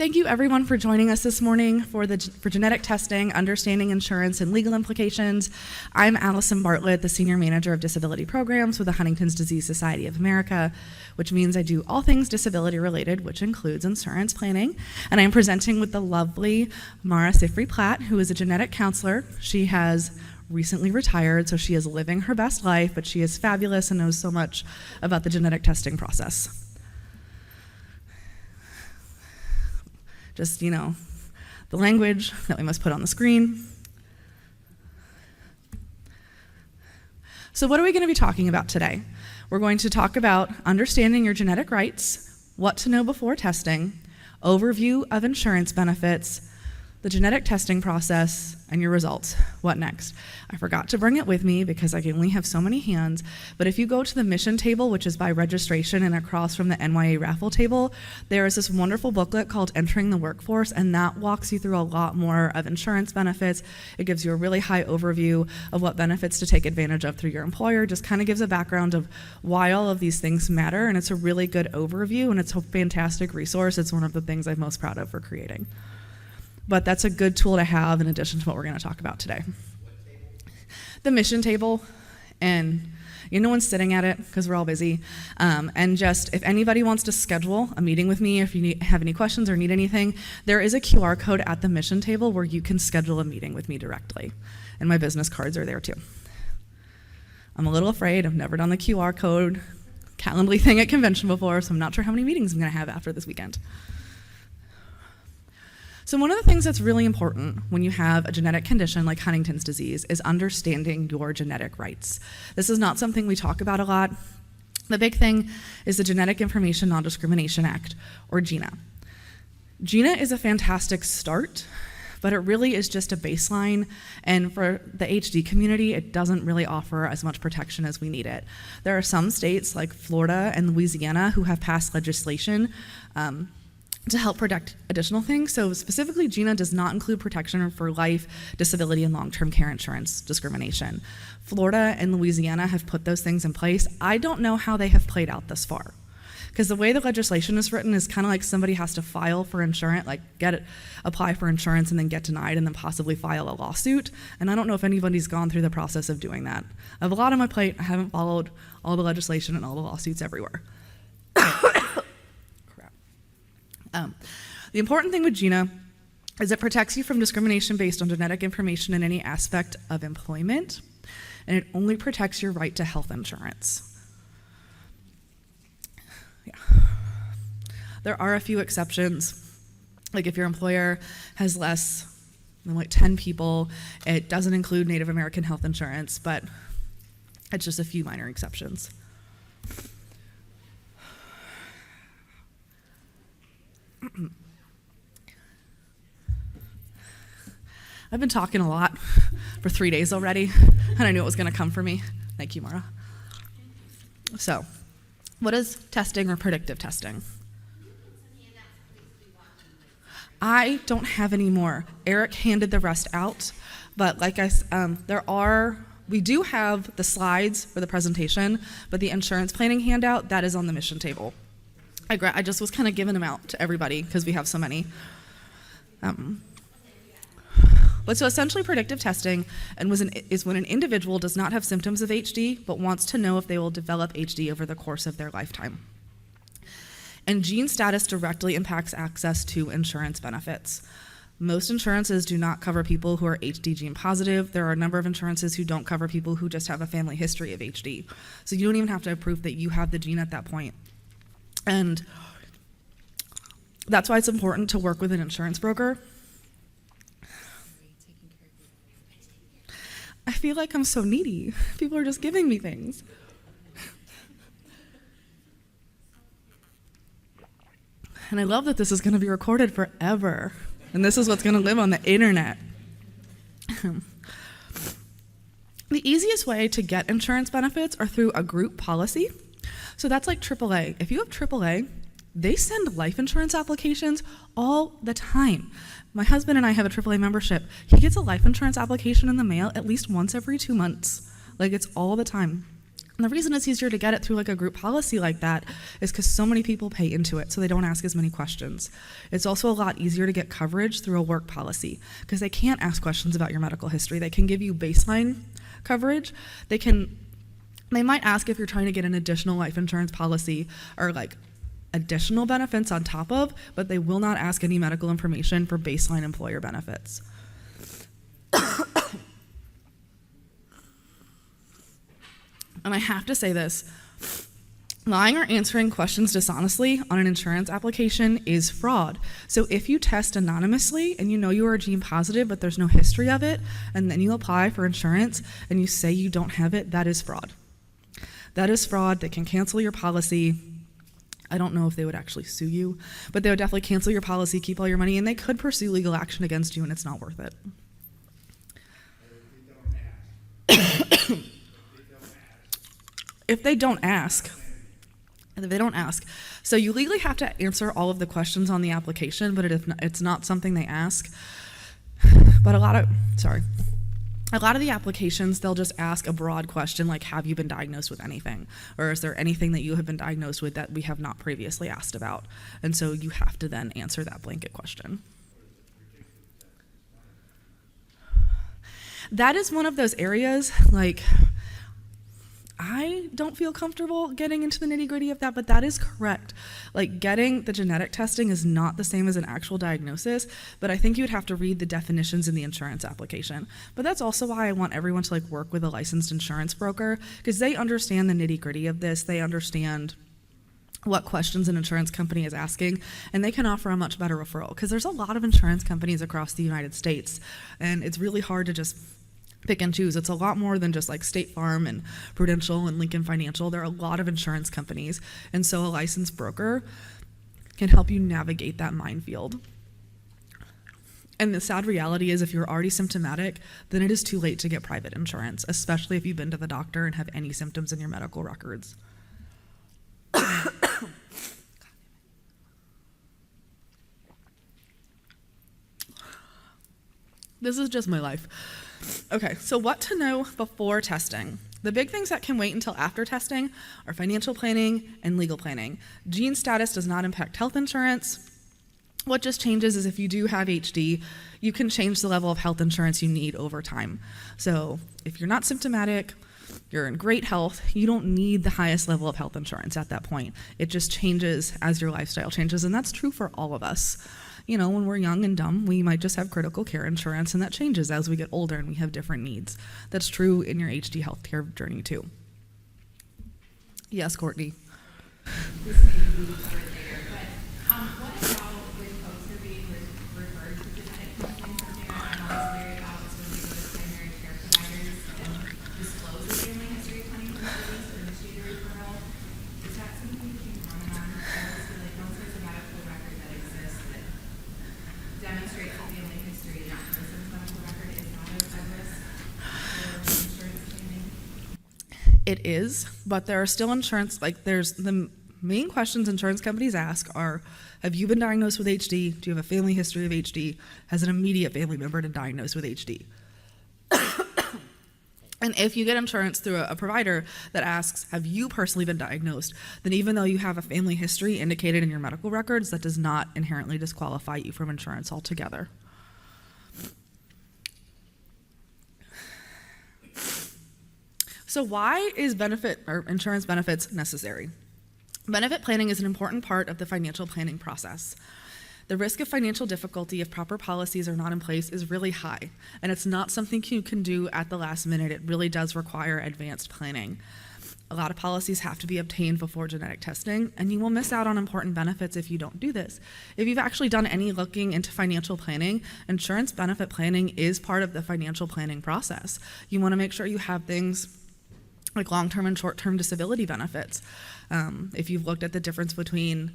Thank you everyone for joining us this morning for genetic testing, understanding insurance and legal implications. I'm Allison Bartlett, the Senior Manager of Disability Programs with the Huntington's Disease Society of America, which means I do all things disability related, which includes insurance planning. And I'm presenting with the lovely Mara Sifri-Platt, who is a genetic counselor. She has recently retired, so she is living her best life, but she is fabulous and knows so much about the genetic testing process. Just, the language that we must put on the screen. So what are we going to be talking about today? We're going to talk about understanding your genetic rights, what to know before testing, overview of insurance benefits, the genetic testing process, and your results. What next? I forgot to bring it with me because I can only have so many hands, but if you go to the mission table, which is by registration and across from the NYA raffle table, there is this wonderful booklet called Entering the Workforce, and that walks you through a lot more of insurance benefits. It gives you a really high overview of what benefits to take advantage of through your employer, just kind of gives a background of why all of these things matter, and it's a really good overview, and it's a fantastic resource. It's one of the things I'm most proud of for creating. But that's a good tool to have in addition to what we're going to talk about today. The mission table, and no one's sitting at it because we're all busy. And just if anybody wants to schedule a meeting with me, if you have any questions or need anything, there is a QR code at the mission table where you can schedule a meeting with me directly. And my business cards are there too. I'm a little afraid. I've never done the QR code Calendly thing at convention before, so I'm not sure how many meetings I'm going to have after this weekend. So one of the things that's really important when you have a genetic condition like Huntington's disease is understanding your genetic rights. This is not something we talk about a lot. The big thing is the Genetic Information Non-Discrimination Act, or GINA. GINA is a fantastic start, but it really is just a baseline, and for the HD community, it doesn't really offer as much protection as we need it. There are some states like Florida and Louisiana who have passed legislation to help protect additional things. So specifically, GINA does not include protection for life, disability, and long-term care insurance discrimination. Florida and Louisiana have put those things in place. I don't know how they have played out thus far, because the way the legislation is written is kind of like somebody has to file for insurance, like apply for insurance and then get denied and then possibly file a lawsuit. And I don't know if anybody's gone through the process of doing that. I have a lot on my plate. I haven't followed all the legislation and all the lawsuits everywhere. The important thing with GINA is it protects you from discrimination based on genetic information in any aspect of employment, and it only protects your right to health insurance. Yeah. There are a few exceptions, like if your employer has less than 10 people, it doesn't include Native American health insurance, but it's just a few minor exceptions. I've been talking a lot for 3 days already, and I knew it was going to come for me. Thank you, Mara. So, what is testing or predictive testing? I don't have any more. Eric handed the rest out, but like we do have the slides for the presentation, but the insurance planning handout, that is on the mission table. I just was kind of giving them out to everybody because we have so many. But so essentially predictive testing is when an individual does not have symptoms of HD but wants to know if they will develop HD over the course of their lifetime. And gene status directly impacts access to insurance benefits. Most insurances do not cover people who are HD gene positive. There are a number of insurances who don't cover people who just have a family history of HD. So you don't even have to have proof that you have the gene at that point. And that's why it's important to work with an insurance broker. I feel like I'm so needy. People are just giving me things. And I love that this is going to be recorded forever. And this is what's going to live on the internet. The easiest way to get insurance benefits are through a group policy. So that's like AAA. If you have AAA, they send life insurance applications all the time. My husband and I have a AAA membership. He gets a life insurance application in the mail at least once every 2 months. Like, it's all the time. And the reason it's easier to get it through like a group policy like that is because so many people pay into it, so they don't ask as many questions. It's also a lot easier to get coverage through a work policy because they can't ask questions about your medical history. They can give you baseline coverage. They might ask if you're trying to get an additional life insurance policy or like additional benefits on top of, but they will not ask any medical information for baseline employer benefits. And I have to say this, lying or answering questions dishonestly on an insurance application is fraud. So if you test anonymously and you know you are gene positive, but there's no history of it, and then you apply for insurance and you say you don't have it, that is fraud. That is fraud. They can cancel your policy. I don't know if they would actually sue you, but they would definitely cancel your policy, keep all your money, and they could pursue legal action against you, and it's not worth it. If they don't ask. So you legally have to answer all of the questions on the application, but it's not something they ask. But a lot of the applications, they'll just ask a broad question like, have you been diagnosed with anything? Or is there anything that you have been diagnosed with that we have not previously asked about? And so you have to then answer that blanket question. That is one of those areas, like, I don't feel comfortable getting into the nitty-gritty of that, but that is correct. Like, getting the genetic testing is not the same as an actual diagnosis, but I think you'd have to read the definitions in the insurance application. But that's also why I want everyone to work with a licensed insurance broker, because they understand the nitty-gritty of this. They understand what questions an insurance company is asking, and they can offer a much better referral, because there's a lot of insurance companies across the United States, and it's really hard to just pick and choose. It's a lot more than just like State Farm and Prudential and Lincoln Financial. There are a lot of insurance companies, and so a licensed broker can help you navigate that minefield. And the sad reality is if you're already symptomatic, then it is too late to get private insurance, especially if you've been to the doctor and have any symptoms in your medical records. This is just my life. Okay, so what to know before testing? The big things that can wait until after testing are financial planning and legal planning. Gene status does not impact health insurance. What just changes is if you do have HD, you can change the level of health insurance you need over time. So if you're not symptomatic, you're in great health, you don't need the highest level of health insurance at that point. It just changes as your lifestyle changes, and that's true for all of us. You know, when we're young and dumb, we might just have critical care insurance, and that changes as we get older and we have different needs. That's true in your HD healthcare journey too. Yes, Courtney. This may be covered later, but what about when folks are being referred to genetic testing? Something I'm always wary about is when they go to primary care providers and disclose a family history of Huntington's disease or initiate a referral. Is that something you can comment on? I always feel like once there's a medical record that exists that demonstrates a family history, that person's medical record is not at risk for insurance claiming. It is, but there are still insurance, there's the main questions insurance companies ask are, have you been diagnosed with HD? Do you have a family history of HD? Has an immediate family member been diagnosed with HD? And if you get insurance through a provider that asks, have you personally been diagnosed, then even though you have a family history indicated in your medical records, that does not inherently disqualify you from insurance altogether. So why is insurance benefits necessary? Benefit planning is an important part of the financial planning process. The risk of financial difficulty if proper policies are not in place is really high, and it's not something you can do at the last minute. It really does require advanced planning. A lot of policies have to be obtained before genetic testing, and you will miss out on important benefits if you don't do this. If you've actually done any looking into financial planning, insurance benefit planning is part of the financial planning process. You want to make sure you have things like long-term and short-term disability benefits. If you've looked at the difference between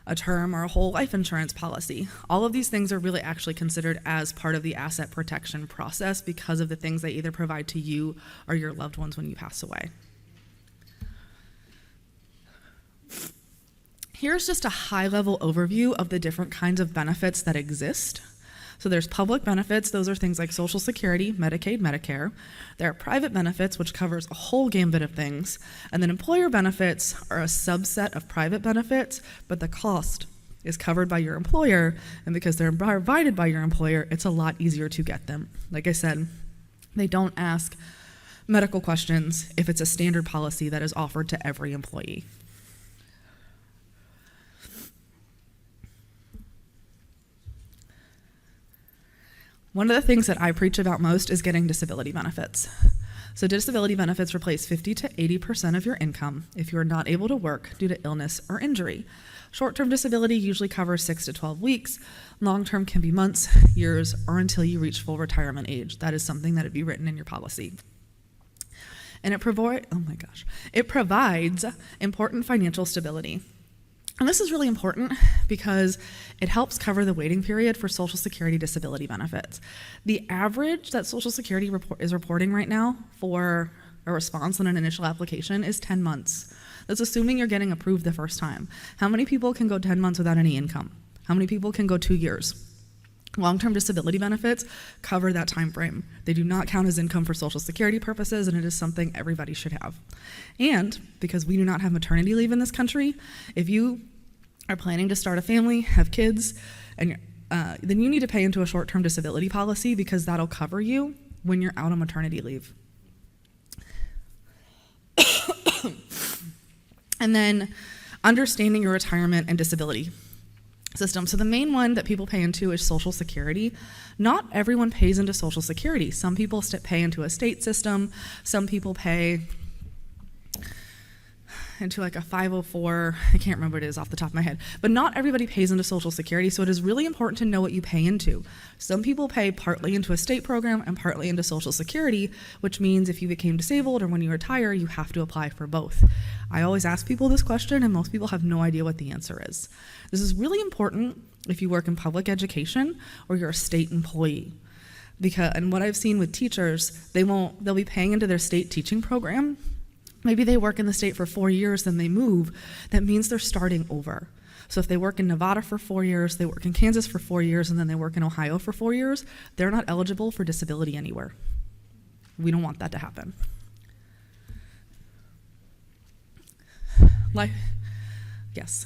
a term or a whole life insurance policy, all of these things are really actually considered as part of the asset protection process because of the things they either provide to you or your loved ones when you pass away. Here's just a high-level overview of the different kinds of benefits that exist. So there's public benefits. Those are things like Social Security, Medicaid, Medicare. There are private benefits, which covers a whole gambit of things. And then employer benefits are a subset of private benefits, but the cost is covered by your employer. And because they're provided by your employer, it's a lot easier to get them. Like I said, they don't ask medical questions if it's a standard policy that is offered to every employee. One of the things that I preach about most is getting disability benefits. So disability benefits replace 50 to 80% of your income if you are not able to work due to illness or injury. Short-term disability usually covers 6 to 12 weeks. Long-term can be months, years, or until you reach full retirement age. That is something that would be written in your policy. And it provides important financial stability. And this is really important because it helps cover the waiting period for Social Security disability benefits. The average that Social Security is reporting right now for a response on an initial application is 10 months. That's assuming you're getting approved the first time. How many people can go 10 months without any income? How many people can go 2 years? Long-term disability benefits cover that time frame. They do not count as income for Social Security purposes, and it is something everybody should have. And because we do not have maternity leave in this country, if you are planning to start a family, have kids, and then you need to pay into a short-term disability policy because that'll cover you when you're out on maternity leave. And then understanding your retirement and disability system. So the main one that people pay into is Social Security. Not everyone pays into Social Security. Some people pay into a state system. Some people pay into like a 504, I can't remember what it is off the top of my head, but not everybody pays into Social Security, so it is really important to know what you pay into. Some people pay partly into a state program and partly into Social Security, which means if you became disabled or when you retire, you have to apply for both. I always ask people this question, and most people have no idea what the answer is. This is really important if you work in public education or you're a state employee. And what I've seen with teachers, they'll be paying into their state teaching program. Maybe they work in the state for 4 years, then they move. That means they're starting over. So if they work in Nevada for 4 years, they work in Kansas for 4 years, and then they work in Ohio for 4 years, they're not eligible for disability anywhere. We don't want that to happen. Yes.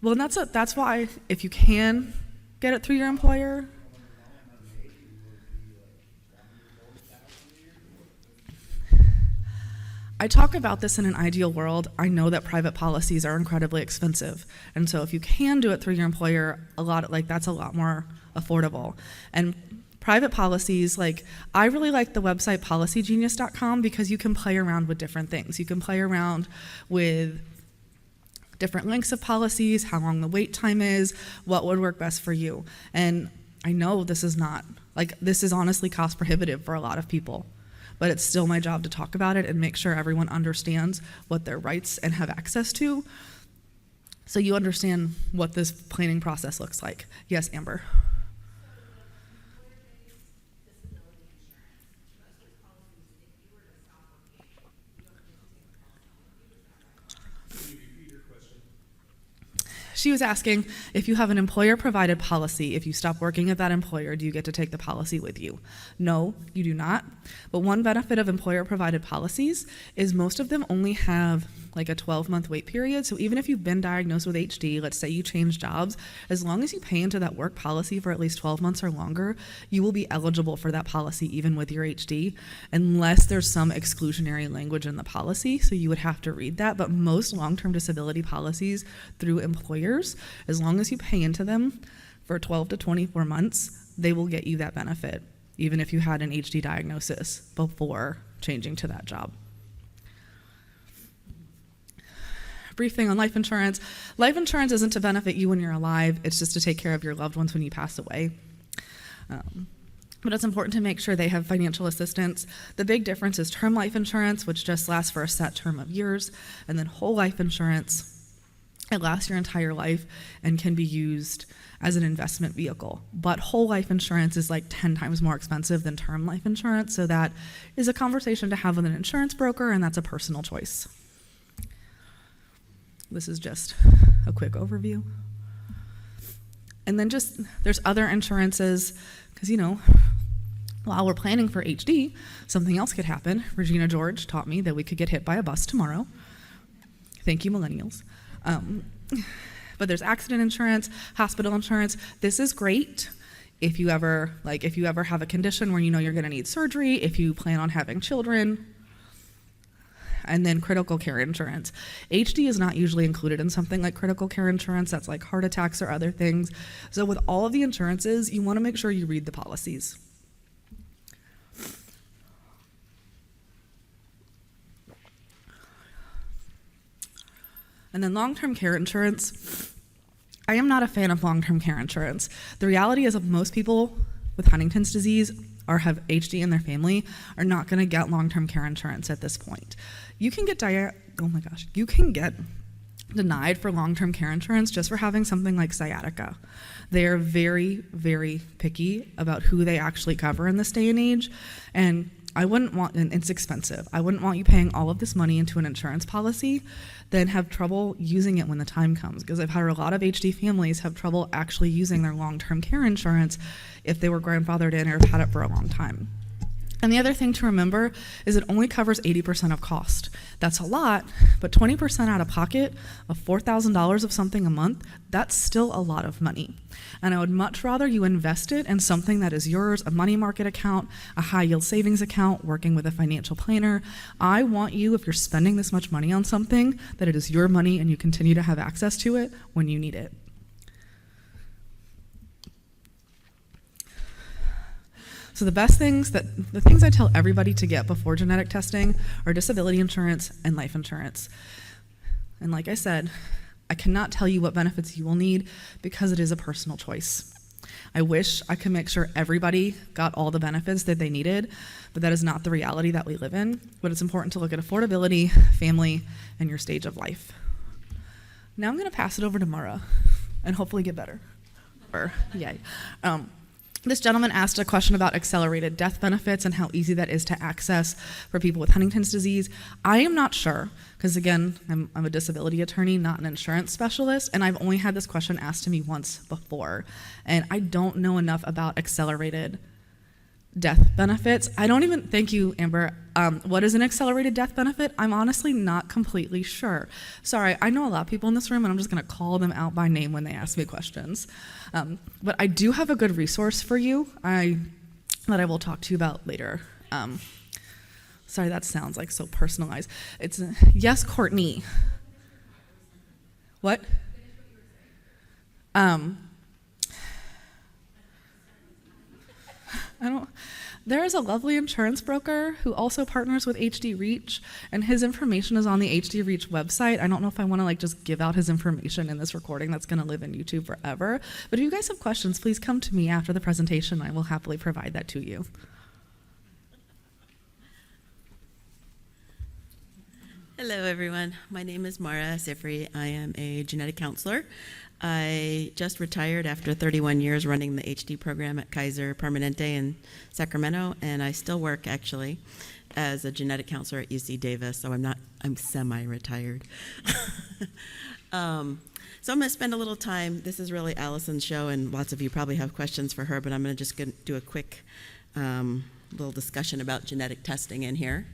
Well, and that's why if you can get it through your employer. I talk about this in an ideal world. I know that private policies are incredibly expensive. And so if you can do it through your employer, that's a lot more affordable. And private policies, I really like the website policygenius.com because you can play around with different things. You can play around with different lengths of policies, how long the wait time is, what would work best for you. And I know this is honestly cost prohibitive for a lot of people, but it's still my job to talk about it and make sure everyone understands what their rights and have access to, so you understand what this planning process looks like. Yes, Amber? She was asking, if you have an employer-provided policy, if you stop working at that employer, do you get to take the policy with you? No, you do not. But one benefit of employer-provided policies is most of them only have a 12-month wait period. So even if you've been diagnosed with HD, let's say you change jobs, as long as you pay into that work policy for at least 12 months or longer, you will be eligible for that policy even with your HD, unless there's some exclusionary language in the policy. So you would have to read that. But most long-term disability policies through employers, as long as you pay into them for 12 to 24 months, they will get you that benefit, even if you had an HD diagnosis before changing to that job. Brief thing on life insurance. Life insurance isn't to benefit you when you're alive, it's just to take care of your loved ones when you pass away. But it's important to make sure they have financial assistance. The big difference is term life insurance, which just lasts for a set term of years, and then whole life insurance It lasts your entire life and can be used as an investment vehicle. But whole life insurance is like 10 times more expensive than term life insurance, so that is a conversation to have with an insurance broker, and that's a personal choice. This is just a quick overview. And then there's other insurances, because, while we're planning for HD, something else could happen. Regina George taught me that we could get hit by a bus tomorrow. Thank you, millennials. But there's accident insurance, hospital insurance. This is great if you ever have a condition where you're going to need surgery, if you plan on having children. And then critical care insurance. HD is not usually included in something like critical care insurance. That's like heart attacks or other things. So with all of the insurances, you want to make sure you read the policies. And then long-term care insurance. I am not a fan of long-term care insurance. The reality is that most people with Huntington's disease or have HD in their family are not going to get long-term care insurance at this point. You can get denied for long-term care insurance just for having something like sciatica. They are very, very picky about who they actually cover in this day and age, and it's expensive. I wouldn't want you paying all of this money into an insurance policy, then have trouble using it when the time comes, because I've had a lot of HD families have trouble actually using their long-term care insurance if they were grandfathered in or have had it for a long time. And the other thing to remember is it only covers 80% of cost. That's a lot, but 20% out of pocket of $4,000 of something a month, that's still a lot of money. And I would much rather you invest it in something that is yours, a money market account, a high yield savings account, working with a financial planner. I want you, if you're spending this much money on something, that it is your money and you continue to have access to it when you need it. So the things I tell everybody to get before genetic testing are disability insurance and life insurance. And like I said, I cannot tell you what benefits you will need because it is a personal choice. I wish I could make sure everybody got all the benefits that they needed, but that is not the reality that we live in. But it's important to look at affordability, family, and your stage of life. Now I'm going to pass it over to Mara and hopefully get better. Yay. This gentleman asked a question about accelerated death benefits and how easy that is to access for people with Huntington's disease. I am not sure, because again, I'm a disability attorney, not an insurance specialist, and I've only had this question asked to me once before, and I don't know enough about accelerated death benefits. Thank you, Amber. What is an accelerated death benefit? I'm honestly not completely sure. Sorry, I know a lot of people in this room, and I'm just going to call them out by name when they ask me questions. But I do have a good resource for you that I will talk to you about later. Sorry, that sounds like so personalized. Yes, Courtney. What? There is a lovely insurance broker who also partners with HD Reach, and his information is on the HD Reach website. I don't know if I want to just give out his information in this recording. That's going to live in YouTube forever. But if you guys have questions, please come to me after the presentation. I will happily provide that to you. Hello, everyone. My name is Mara Sifri. I am a genetic counselor. I just retired after 31 years running the HD program at Kaiser Permanente in Sacramento, and I still work actually as a genetic counselor at UC Davis, so I'm semi-retired. So I'm going to spend a little time. This is really Allison's show, and lots of you probably have questions for her, but I'm going to just do a quick little discussion about genetic testing in here.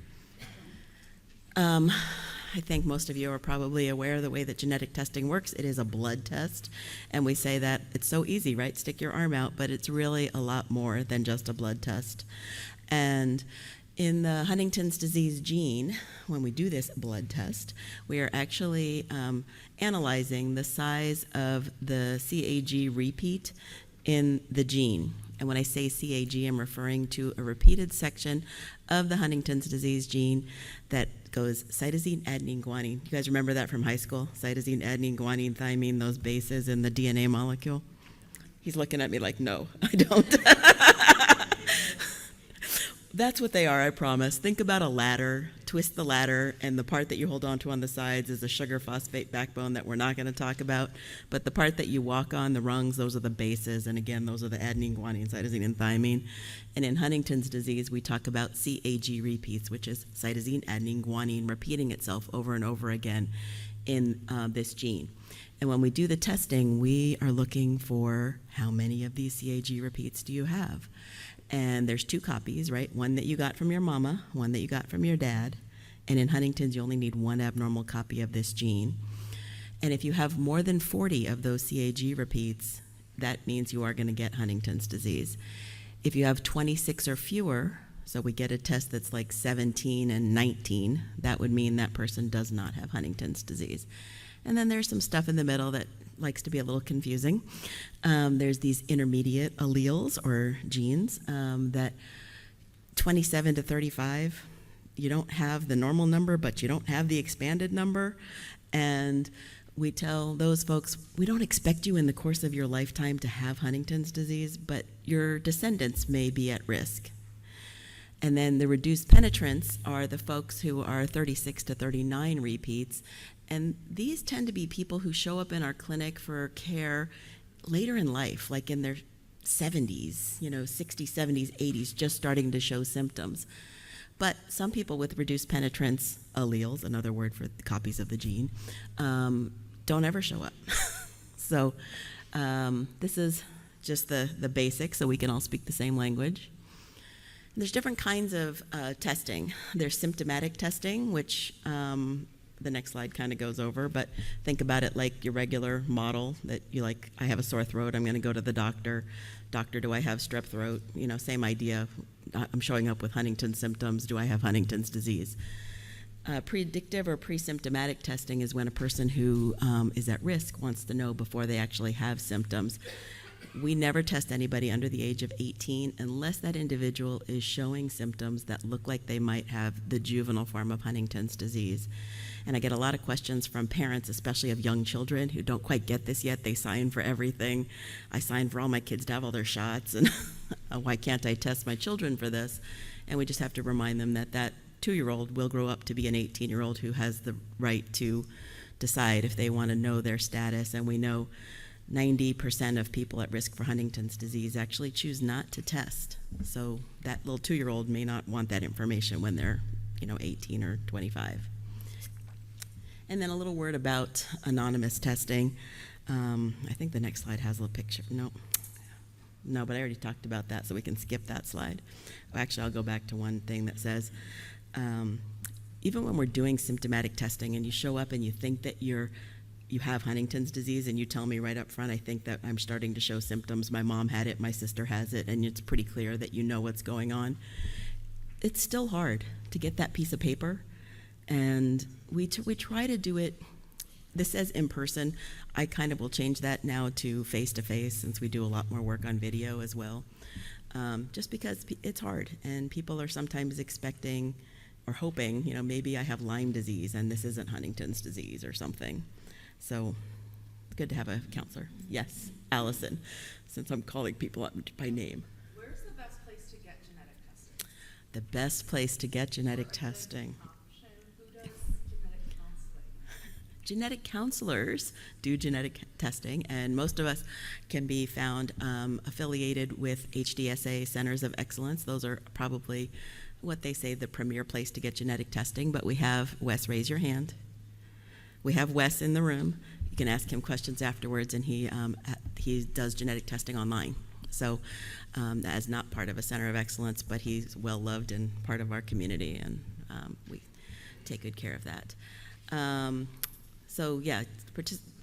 I think most of you are probably aware of the way that genetic testing works. It is a blood test, and we say that it's so easy, right? Stick your arm out, but it's really a lot more than just a blood test. And in the Huntington's disease gene, when we do this blood test, we are actually analyzing the size of the CAG repeat in the gene. And when I say CAG, I'm referring to a repeated section of the Huntington's disease gene that goes cytosine, adenine, guanine. You guys remember that from high school? Cytosine, adenine, guanine, thymine, those bases in the DNA molecule? He's looking at me like, no, I don't. That's what they are, I promise. Think about a ladder twist the ladder, and the part that you hold onto on the sides is a sugar phosphate backbone that we're not going to talk about. But the part that you walk on, the rungs, those are the bases, and again, those are the adenine, guanine, cytosine, and thymine. And in Huntington's disease, we talk about CAG repeats, which is cytosine, adenine, guanine repeating itself over and over again in this gene. And when we do the testing, we are looking for how many of these CAG repeats do you have? And there's 2 copies, right? One that you got from your mama, one that you got from your dad. And in Huntington's, you only need 1 abnormal copy of this gene. And if you have more than 40 of those CAG repeats, that means you are going to get Huntington's disease. If you have 26 or fewer, so we get a test that's like 17 and 19, that would mean that person does not have Huntington's disease. And then there's some stuff in the middle that likes to be a little confusing. There's these intermediate alleles or genes that 27 to 35, you don't have the normal number, but you don't have the expanded number. And we tell those folks, we don't expect you in the course of your lifetime to have Huntington's disease, but your descendants may be at risk. And then the reduced penetrance are the folks who are 36 to 39 repeats. And these tend to be people who show up in our clinic for care later in life, like in their 70s, 60s, 70s, 80s, just starting to show symptoms. But some people with reduced penetrance alleles, another word for copies of the gene, don't ever show up. So this is just the basics, so we can all speak the same language. There's different kinds of testing. There's symptomatic testing, which the next slide kind of goes over, but think about it like your regular model that you like, I have a sore throat, I'm going to go to the doctor. Doctor, do I have strep throat? Same idea. I'm showing up with Huntington's symptoms. Do I have Huntington's disease? Predictive or pre-symptomatic testing is when a person who is at risk wants to know before they actually have symptoms. We never test anybody under the age of 18 unless that individual is showing symptoms that look like they might have the juvenile form of Huntington's disease. And I get a lot of questions from parents, especially of young children who don't quite get this yet. They sign for everything. I sign for all my kids to have all their shots, and why can't I test my children for this? And we just have to remind them that that 2-year-old will grow up to be an 18-year-old who has the right to decide if they want to know their status. And we know 90% of people at risk for Huntington's disease actually choose not to test. So that little 2-year-old may not want that information when they're 18 or 25. And then a little word about anonymous testing. I think the next slide has a little picture. No, but I already talked about that, so we can skip that slide. Actually, I'll go back to one thing that says, even when we're doing symptomatic testing and you show up and you think that you have Huntington's disease and you tell me right up front, I think that I'm starting to show symptoms, my mom had it, my sister has it, and it's pretty clear that you know what's going on. It's still hard to get that piece of paper. And we try to do it, this says in person. I kind of will change that now to face-to-face since we do a lot more work on video as well. Just because it's hard and people are sometimes expecting or hoping, maybe I have Lyme disease and this isn't Huntington's disease or something. So it's good to have a counselor. Yes, Allison, since I'm calling people up by name. Where's the best place to get genetic testing? The best place to get genetic testing. Genetic counselors do genetic testing, and most of us can be found affiliated with HDSA Centers of Excellence. Those are probably what they say the premier place to get genetic testing, but we have Wes, raise your hand. We have Wes in the room. You can ask him questions afterwards, and he does genetic testing online. So that is not part of a Center of Excellence, but he's well-loved and part of our community, and we take good care of that. So yeah,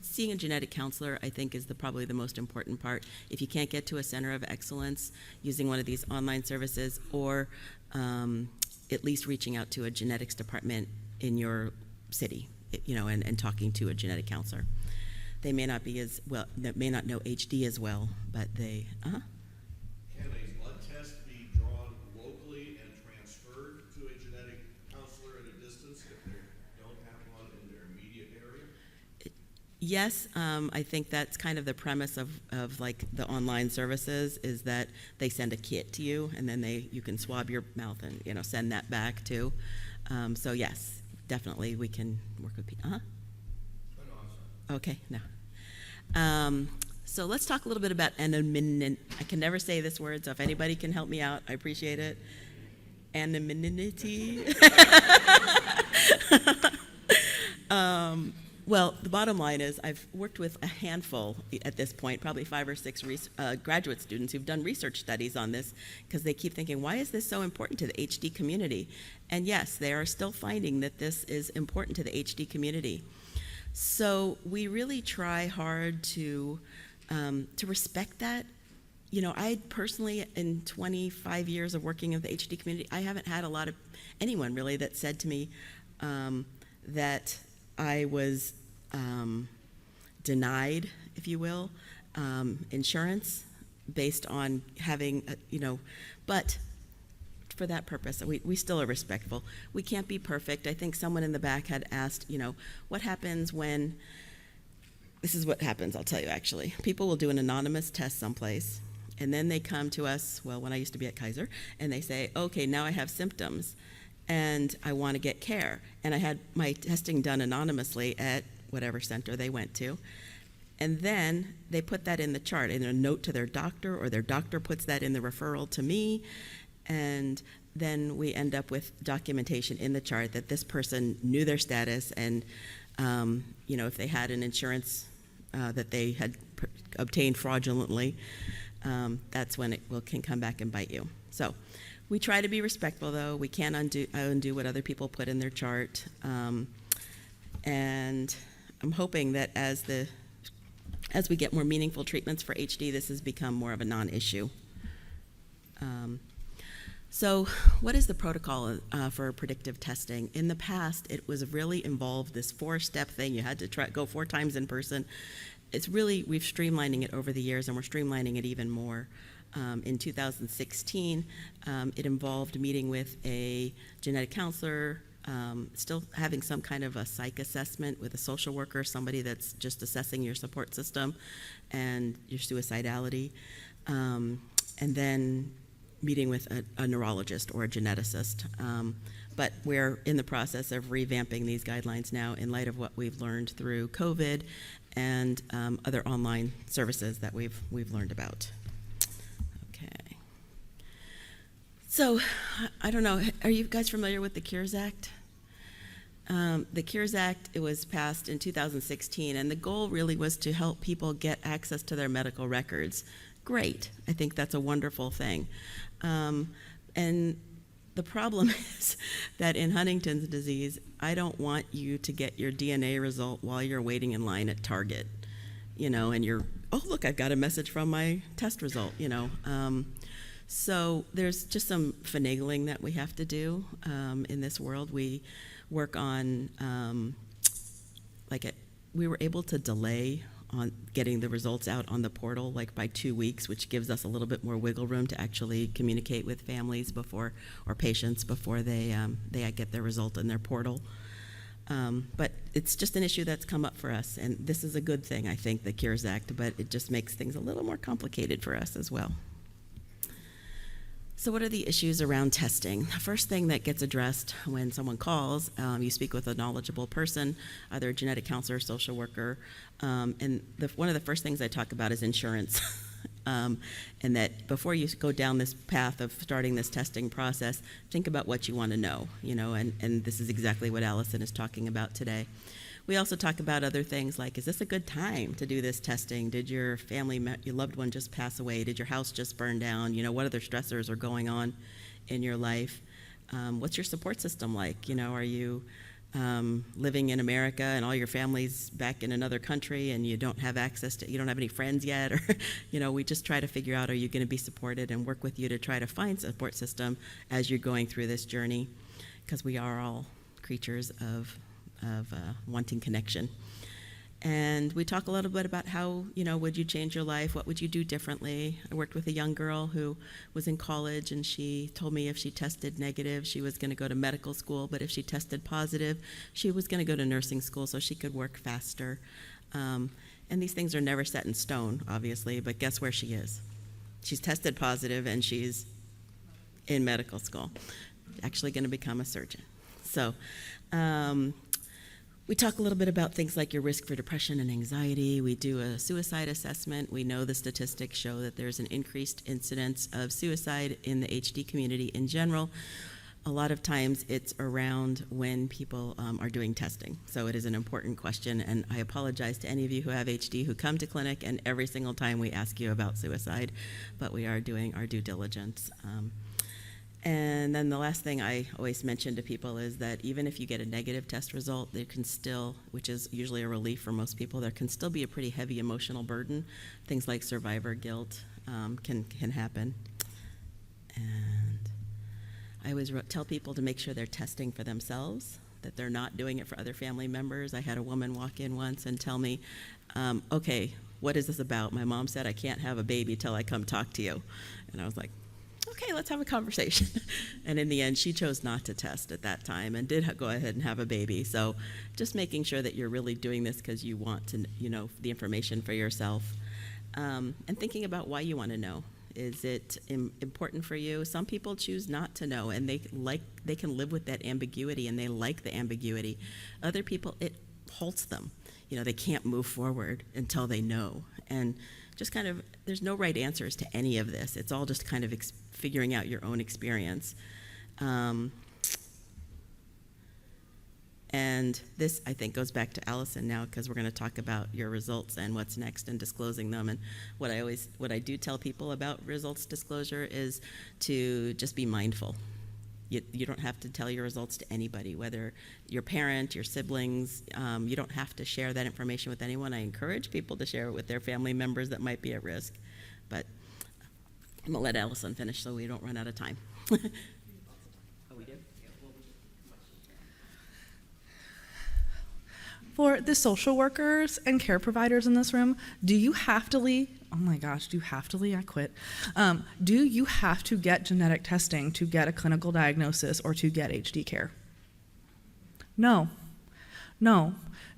seeing a genetic counselor, I think, is probably the most important part. If you can't get to a Center of Excellence, using one of these online services, or at least reaching out to a genetics department in your city, and talking to a genetic counselor. They may not be as well, they may not know HD as well, but they, Can a blood test be drawn locally and transferred to a genetic counselor at a distance if they don't have one in their immediate area? Yes, I think that's kind of the premise of like the online services, is that they send a kit to you and then you can swab your mouth and send that back too. So yes, definitely we can work with people. Okay, no. So let's talk a little bit about anonymity. I can never say this word, so if anybody can help me out, I appreciate it. Anonymity. Well, the bottom line is I've worked with a handful at this point, probably 5 or 6 graduate students who've done research studies on this because they keep thinking, why is this so important to the HD community? And yes, they are still finding that this is important to the HD community. So we really try hard to respect that. You know, I personally, in 25 years of working in the HD community, I haven't had anyone really that said to me that I was denied, if you will, insurance based on having, but for that purpose, we still are respectful. We can't be perfect. I think someone in the back had asked, what happens when, this is what happens, I'll tell you actually. People will do an anonymous test someplace, and then they come to us, well, when I used to be at Kaiser, and they say, okay, now I have symptoms, and I want to get care. And I had my testing done anonymously at whatever center they went to. And then they put that in the chart, in a note to their doctor, or their doctor puts that in the referral to me. And then we end up with documentation in the chart that this person knew their status, and if they had an insurance that they had obtained fraudulently, that's when it can come back and bite you. So we try to be respectful, though. We can't undo what other people put in their chart. And I'm hoping that as we get more meaningful treatments for HD, this has become more of a non-issue. So what is the protocol for predictive testing? In the past, it was really involved this 4-step thing. You had to go 4 times in person. We've streamlining it over the years, and we're streamlining it even more. In 2016, it involved meeting with a genetic counselor, still having some kind of a psych assessment with a social worker, somebody that's just assessing your support system and your suicidality, and then meeting with a neurologist or a geneticist. But we're in the process of revamping these guidelines now in light of what we've learned through COVID and other online services that we've learned about. Okay. So, I don't know, are you guys familiar with the Cures Act? The Cures Act, it was passed in 2016, and the goal really was to help people get access to their medical records. Great. I think that's a wonderful thing. And the problem is that in Huntington's disease, I don't want you to get your DNA result while you're waiting in line at Target, and you're, oh, look, I've got a message from my test result, So there's just some finagling that we have to do in this world. We work on, we were able to delay on getting the results out on the portal by 2 weeks, which gives us a little bit more wiggle room to actually communicate with families or patients before they get their result in their portal. But it's just an issue that's come up for us, and this is a good thing, I think, the Cures Act, but it just makes things a little more complicated for us as well. So what are the issues around testing? The first thing that gets addressed when someone calls, you speak with a knowledgeable person, either a genetic counselor or social worker, and one of the first things I talk about is insurance. And that before you go down this path of starting this testing process, think about what you want to know, and this is exactly what Allison is talking about today. We also talk about other things like, is this a good time to do this testing? Did your your loved one just pass away? Did your house just burn down? What other stressors are going on in your life? What's your support system like? Are you living in America and all your family's back in another country and you don't have you don't have any friends yet? Or, we just try to figure out, are you going to be supported, and work with you to try to find a support system as you're going through this journey, because we are all creatures of wanting connection. And we talk a little bit about how, would you change your life? What would you do differently? I worked with a young girl who was in college, and she told me if she tested negative, she was going to go to medical school, but if she tested positive, she was going to go to nursing school so she could work faster. And these things are never set in stone, obviously, but guess where she is? She's tested positive, and she's in medical school, actually going to become a surgeon. So we talk a little bit about things like your risk for depression and anxiety. We do a suicide assessment. We know the statistics show that there's an increased incidence of suicide in the HD community in general. A lot of times it's around when people are doing testing. So it is an important question, and I apologize to any of you who have HD who come to clinic and every single time we ask you about suicide, but we are doing our due diligence. And then the last thing I always mention to people is that even if you get a negative test result, there can still, which is usually a relief for most people, there can still be a pretty heavy emotional burden. Things like survivor guilt can happen. And I always tell people to make sure they're testing for themselves, that they're not doing it for other family members. I had a woman walk in once and tell me, okay, what is this about? My mom said I can't have a baby till I come talk to you. And I was like, okay, let's have a conversation. And in the end, she chose not to test at that time and did go ahead and have a baby. So just making sure that you're really doing this because you want to, the information for yourself. And thinking about why you want to know. Is it important for you? Some people choose not to know, and they can live with that ambiguity, and they like the ambiguity. Other people, it halts them. They can't move forward until they know. And just kind of, there's no right answers to any of this. It's all just kind of figuring out your own experience. And this, I think, goes back to Allison now, because we're going to talk about your results and what's next and disclosing them. And what I do tell people about results disclosure is to just be mindful. You don't have to tell your results to anybody, whether your parent, your siblings. You don't have to share that information with anyone. I encourage people to share it with their family members that might be at risk. But I'm going to let Allison finish so we don't run out of time. Oh, we do? For the social workers and care providers in this room, do you have to leave? Oh my gosh, do you have to leave? I quit. Do you have to get genetic testing to get a clinical diagnosis or to get HD care? No. No.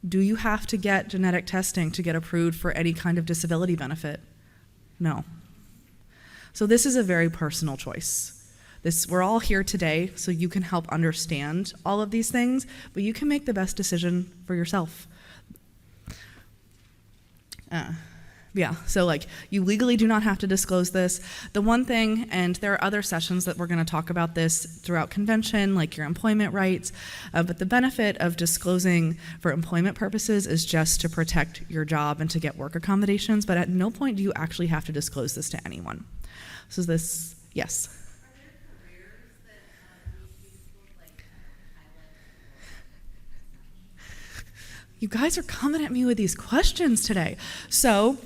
Do you have to get genetic testing to get approved for any kind of disability benefit? No. So this is a very personal choice. We're all here today so you can help understand all of these things, but you can make the best decision for yourself. So you legally do not have to disclose this. The one thing, and there are other sessions that we're going to talk about this throughout convention, like your employment rights, but the benefit of disclosing for employment purposes is just to protect your job and to get work accommodations, but at no point do you actually have to disclose this to anyone. So this, yes? You guys are coming at me with these questions today. So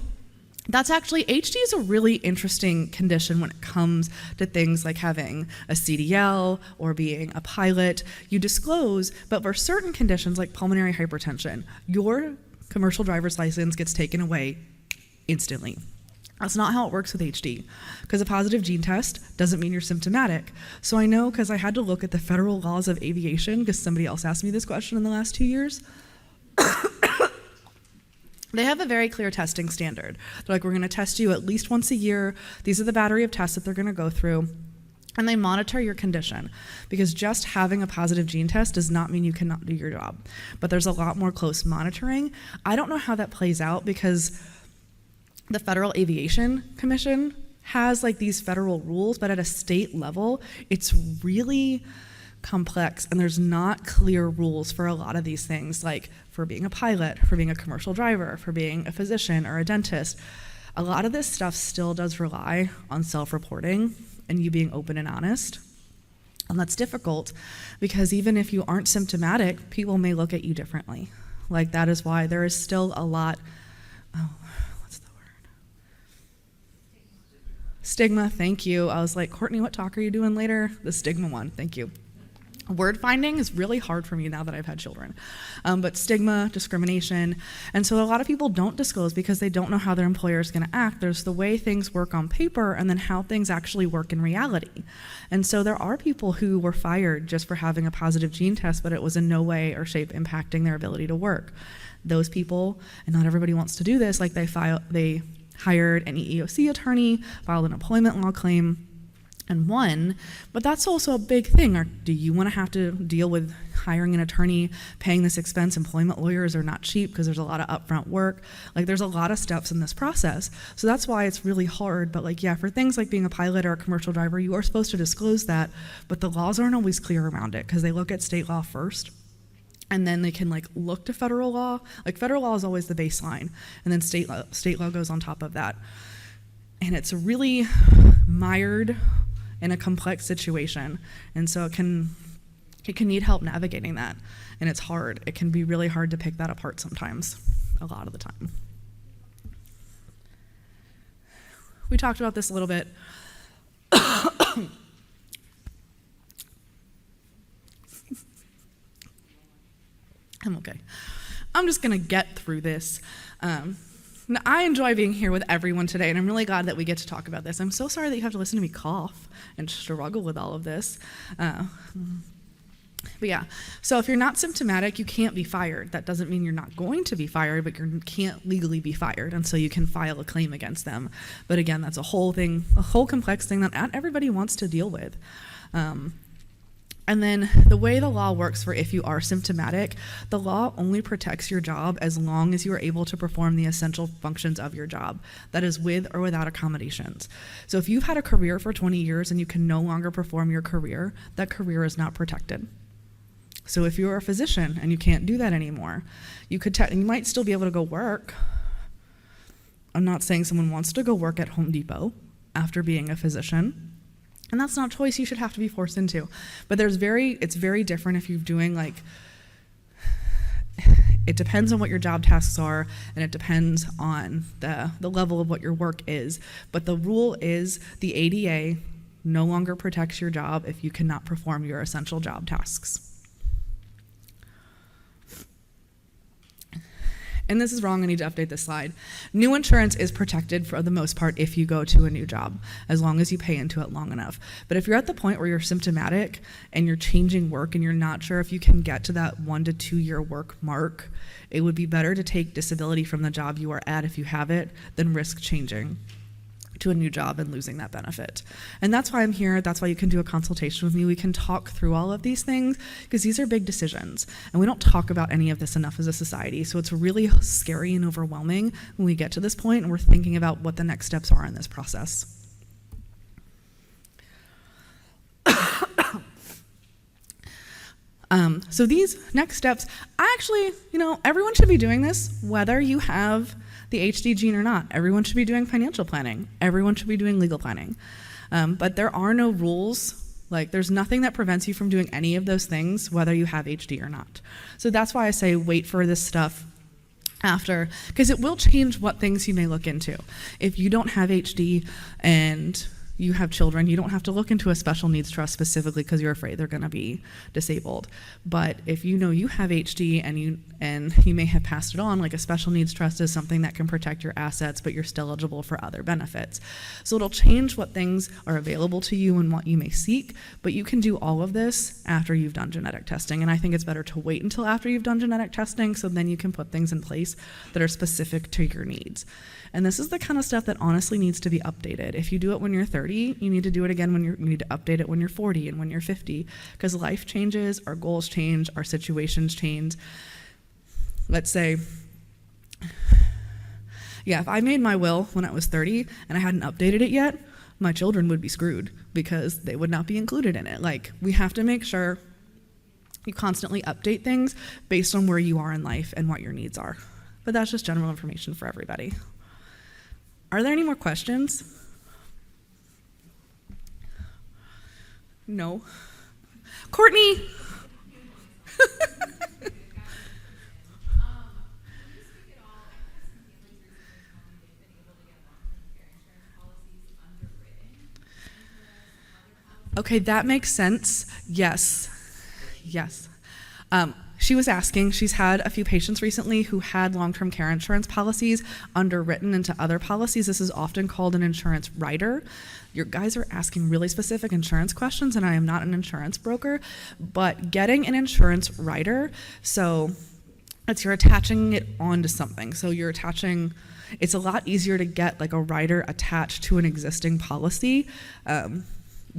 that's actually, HD is a really interesting condition when it comes to things like having a CDL or being a pilot. You disclose, but for certain conditions like pulmonary hypertension, your commercial driver's license gets taken away instantly. That's not how it works with HD, because a positive gene test doesn't mean you're symptomatic. So I know, because I had to look at the federal laws of aviation, because somebody else asked me this question in the last 2 years. They have a very clear testing standard. They're like, we're going to test you at least once a year. These are the battery of tests that they're going to go through. And they monitor your condition, because just having a positive gene test does not mean you cannot do your job. But there's a lot more close monitoring. I don't know how that plays out, because the Federal Aviation Commission has these federal rules, but at a state level, it's really complex, and there's not clear rules for a lot of these things, like for being a pilot, for being a commercial driver, for being a physician or a dentist. A lot of this stuff still does rely on self-reporting and you being open and honest. And that's difficult, because even if you aren't symptomatic, people may look at you differently. That is why there is still a lot, what's the word? Stigma, thank you. I was like, Courtney, what talk are you doing later? The stigma one, thank you. Word finding is really hard for me now that I've had children, but stigma, discrimination, and so a lot of people don't disclose because they don't know how their employer is going to act. There's the way things work on paper and then how things actually work in reality. And so there are people who were fired just for having a positive gene test, but it was in no way or shape impacting their ability to work. Those people, and not everybody wants to do this, they hired an EEOC attorney, filed an employment law claim, and one, but that's also a big thing. Do you want to have to deal with hiring an attorney, paying this expense? Employment lawyers are not cheap because there's a lot of upfront work. Like, there's a lot of steps in this process. So that's why it's really hard. But like, yeah, for things like being a pilot or a commercial driver, you are supposed to disclose that, but the laws aren't always clear around it because they look at state law first. And then they can like look to federal law. Like, federal law is always the baseline, and then state law goes on top of that. And it's really mired in a complex situation, and so it can need help navigating that, and it's hard. It can be really hard to pick that apart sometimes, a lot of the time. We talked about this a little bit. I'm okay. I'm just gonna get through this. Now, I enjoy being here with everyone today, and I'm really glad that we get to talk about this. I'm so sorry that you have to listen to me cough and struggle with all of this. But yeah, so if you're not symptomatic, you can't be fired. That doesn't mean you're not going to be fired, but you can't legally be fired, and so you can file a claim against them. But again, that's a whole thing, a whole complex thing that not everybody wants to deal with. And then the way the law works for if you are symptomatic, the law only protects your job as long as you are able to perform the essential functions of your job, that is with or without accommodations. So if you've had a career for 20 years and you can no longer perform your career, that career is not protected. So if you're a physician and you can't do that anymore, you might still be able to go work. I'm not saying someone wants to go work at Home Depot after being a physician. And that's not a choice you should have to be forced into. But it's very different if you're doing it depends on what your job tasks are, and it depends on the level of what your work is. But the rule is the ADA no longer protects your job if you cannot perform your essential job tasks. And this is wrong, I need to update this slide. New insurance is protected for the most part if you go to a new job, as long as you pay into it long enough. But if you're at the point where you're symptomatic and you're changing work and you're not sure if you can get to that 1 to 2 year work mark, it would be better to take disability from the job you are at if you have it than risk changing to a new job and losing that benefit. And that's why I'm here. That's why you can do a consultation with me. We can talk through all of these things because these are big decisions, and we don't talk about any of this enough as a society. So it's really scary and overwhelming when we get to this point and we're thinking about what the next steps are in this process. So these next steps, everyone should be doing this, whether you have the HD gene or not. Everyone should be doing financial planning. Everyone should be doing legal planning. But there are no rules. Like, there's nothing that prevents you from doing any of those things, whether you have HD or not. So that's why I say wait for this stuff after, because it will change what things you may look into. If you don't have HD and you have children, you don't have to look into a special needs trust specifically because you're afraid they're going to be disabled. But if you know you have HD and you may have passed it on, like a special needs trust is something that can protect your assets, but you're still eligible for other benefits. So it'll change what things are available to you and what you may seek, but you can do all of this after you've done genetic testing. And I think it's better to wait until after you've done genetic testing so then you can put things in place that are specific to your needs. And this is the kind of stuff that honestly needs to be updated. If you do it when you're 30, you need to do it again you need to update it when you're 40 and when you're 50, because life changes, our goals change, our situations change. Let's say, if I made my will when I was 30 and I hadn't updated it yet, my children would be screwed because they would not be included in it. Like, we have to make sure you constantly update things based on where you are in life and what your needs are. But that's just general information for everybody. Are there any more questions? No. Courtney! Okay, that makes sense. Yes. She was asking, she's had a few patients recently who had long-term care insurance policies underwritten into other policies. This is often called an insurance rider. Your guys are asking really specific insurance questions, and I am not an insurance broker, but getting an insurance rider, so you're attaching it onto something. So it's a lot easier to get like a rider attached to an existing policy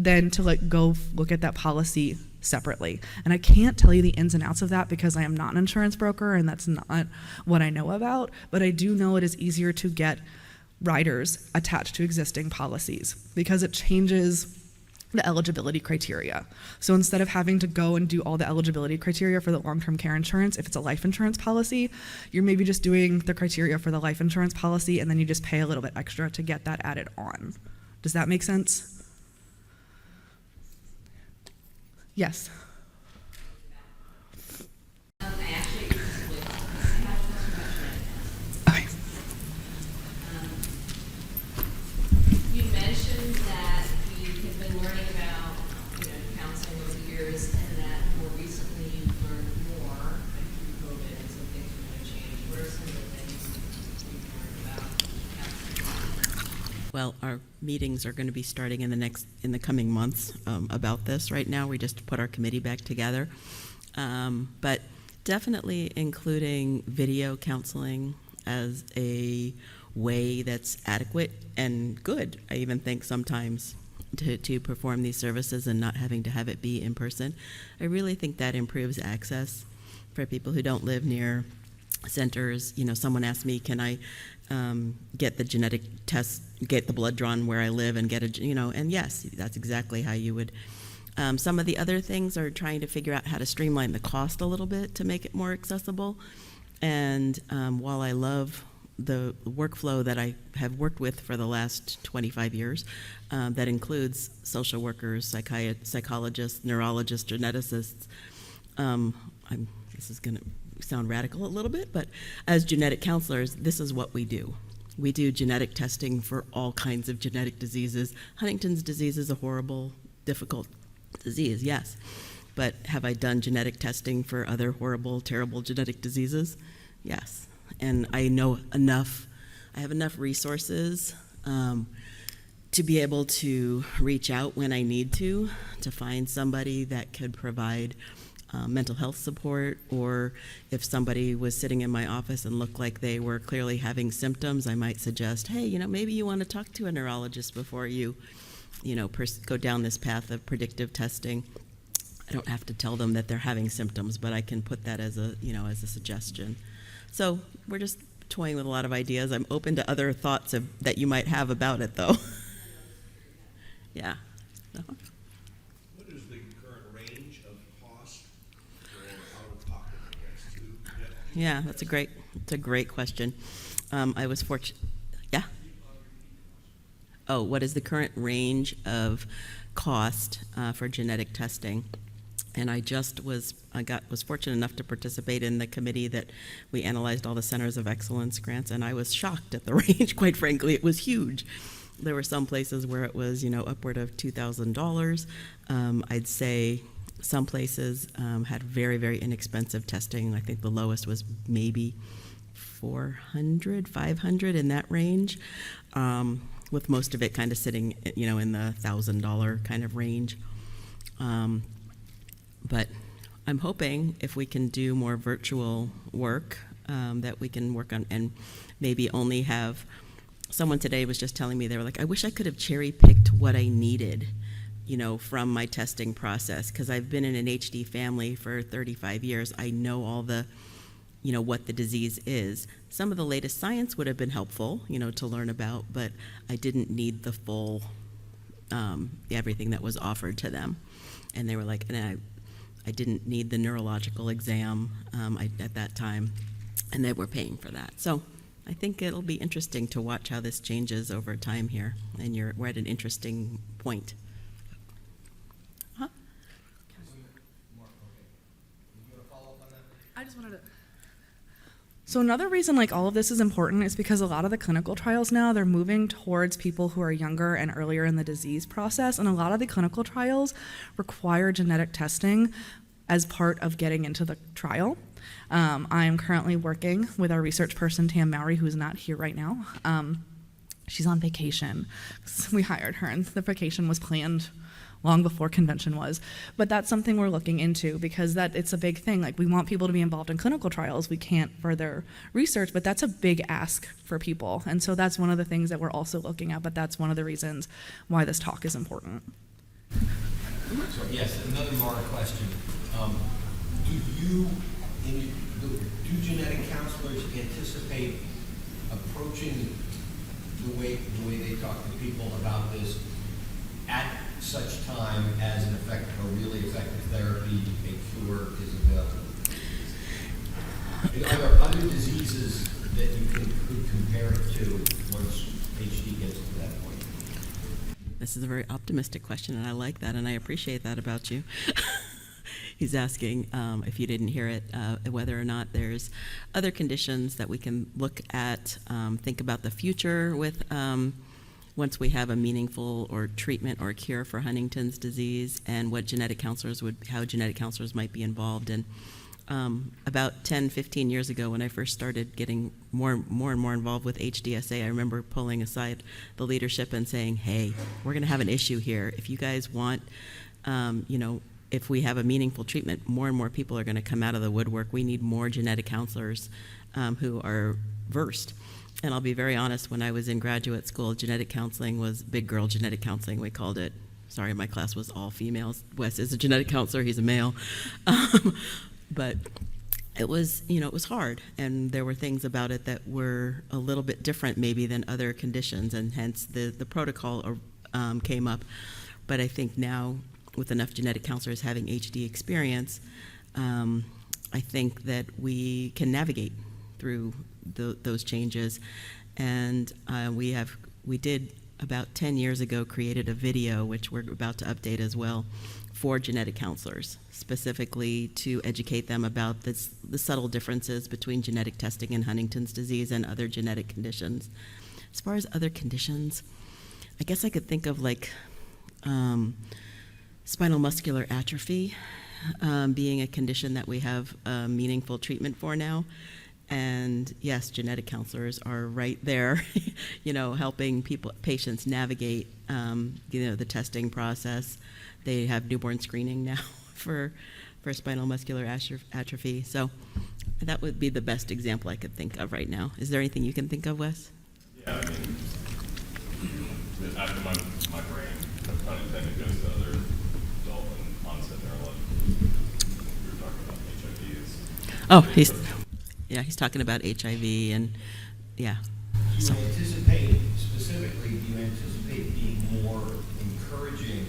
than to like go look at that policy separately. And I can't tell you the ins and outs of that because I am not an insurance broker and that's not what I know about, but I do know it is easier to get riders attached to existing policies because it changes the eligibility criteria. So instead of having to go and do all the eligibility criteria for the long-term care insurance, if it's a life insurance policy, you're maybe just doing the criteria for the life insurance policy and then you just pay a little bit extra to get that added on. Does that make sense? Yes. I actually I have a question about Okay. you mentioned that you have been learning about, counseling over the years, and that more recently you've learned more, like through COVID, and some things are going to change. What are some of the things you've learned about counseling? Well, our meetings are going to be starting in the coming months about this. Right now, we just put our committee back together, but definitely including video counseling as a way that's adequate and good. I even think sometimes to perform these services and not having to have it be in person. I really think that improves access for people who don't live near centers. Someone asked me, can I get the genetic test, get the blood drawn where I live and get and yes, that's exactly how you would. Some of the other things are trying to figure out how to streamline the cost a little bit to make it more accessible. And while I love the workflow that I have worked with for the last 25 years, that includes social workers, psychologists, neurologists, geneticists, this is going to sound radical a little bit, but as genetic counselors, this is what we do. We do genetic testing for all kinds of genetic diseases. Huntington's disease is a horrible, difficult disease, yes. But have I done genetic testing for other horrible, terrible genetic diseases? Yes. And I know enough, I have enough resources to be able to reach out when I need to find somebody that could provide mental health support, or if somebody was sitting in my office and looked like they were clearly having symptoms, I might suggest, hey, maybe you want to talk to a neurologist before you, go down this path of predictive testing. I don't have to tell them that they're having symptoms, but I can put that as a suggestion. So we're just toying with a lot of ideas. I'm open to other thoughts that you might have about it, though. Yeah. Uh-huh. What is the current range of cost for out-of-pocket, I guess, to get? Yeah, it's a great question. I was fortunate. Yeah. Oh, what is the current range of cost for genetic testing? And I was fortunate enough to participate in the committee that we analyzed all the Centers of Excellence grants, and I was shocked at the range. Quite frankly, it was huge. There were some places where it was, upward of $2,000. I'd say some places had very, very inexpensive testing. I think the lowest was maybe $400, $500 in that range, with most of it kind of sitting, in the $1,000 kind of range. But I'm hoping if we can do more virtual work, that we can work on, and maybe only have. Someone today was just telling me, they were like, I wish I could have cherry-picked what I needed, from my testing process, because I've been in an HD family for 35 years. I know all the, what the disease is. Some of the latest science would have been helpful, to learn about, but I didn't need the full, everything that was offered to them. And they were like, and I didn't need the neurological exam at that time, and they were paying for that. So I think it'll be interesting to watch how this changes over time here, and we're at an interesting point. Huh? I just wanted to. So another reason all of this is important is because a lot of the clinical trials now, they're moving towards people who are younger and earlier in the disease process, and a lot of the clinical trials require genetic testing as part of getting into the trial. I am currently working with our research person, Tam Mowry, who's not here right now. She's on vacation. We hired her, and the vacation was planned long before convention was. But that's something we're looking into, because it's a big thing. We want people to be involved in clinical trials. We can't further research, but that's a big ask for people. And so that's one of the things that we're also looking at, but that's one of the reasons why this talk is important. So, yes, another Mara question. Do genetic counselors anticipate approaching the way they talk to people about this at such time as a really effective therapy, a cure is available? Are there other diseases that you could compare it to once HD gets to that point? This is a very optimistic question, and I like that, and I appreciate that about you. He's asking, if you didn't hear it, whether or not there's other conditions that we can look at, think about the future with once we have a meaningful or treatment or cure for Huntington's disease, and what how genetic counselors might be involved in. About 10, 15 years ago, when I first started getting more and more involved with HDSA, I remember pulling aside the leadership and saying, hey, we're going to have an issue here. If you guys want, if we have a meaningful treatment, more and more people are going to come out of the woodwork. We need more genetic counselors who are versed. And I'll be very honest, when I was in graduate school, genetic counseling was big girl genetic counseling, we called it. Sorry, my class was all females. Wes is a genetic counselor, he's a male. But it was hard, and there were things about it that were a little bit different maybe than other conditions, and hence the protocol came up. But I think now, with enough genetic counselors having HD experience, I think that we can navigate through those changes. And we did about 10 years ago created a video, which we're about to update as well, for genetic counselors, specifically to educate them about the subtle differences between genetic testing in Huntington's disease and other genetic conditions. As far as other conditions, I guess I could think of like spinal muscular atrophy being a condition that we have meaningful treatment for now. And yes, genetic counselors are right there, helping patients navigate, the testing process. They have newborn screening now for spinal muscular atrophy. So that would be the best example I could think of right now. Is there anything you can think of, Wes? Yeah, after my brain, no pun intended, goes to other adult and onset neurological. We were talking about HIV. Oh, he's talking about HIV and yeah. Do you anticipate being more encouraging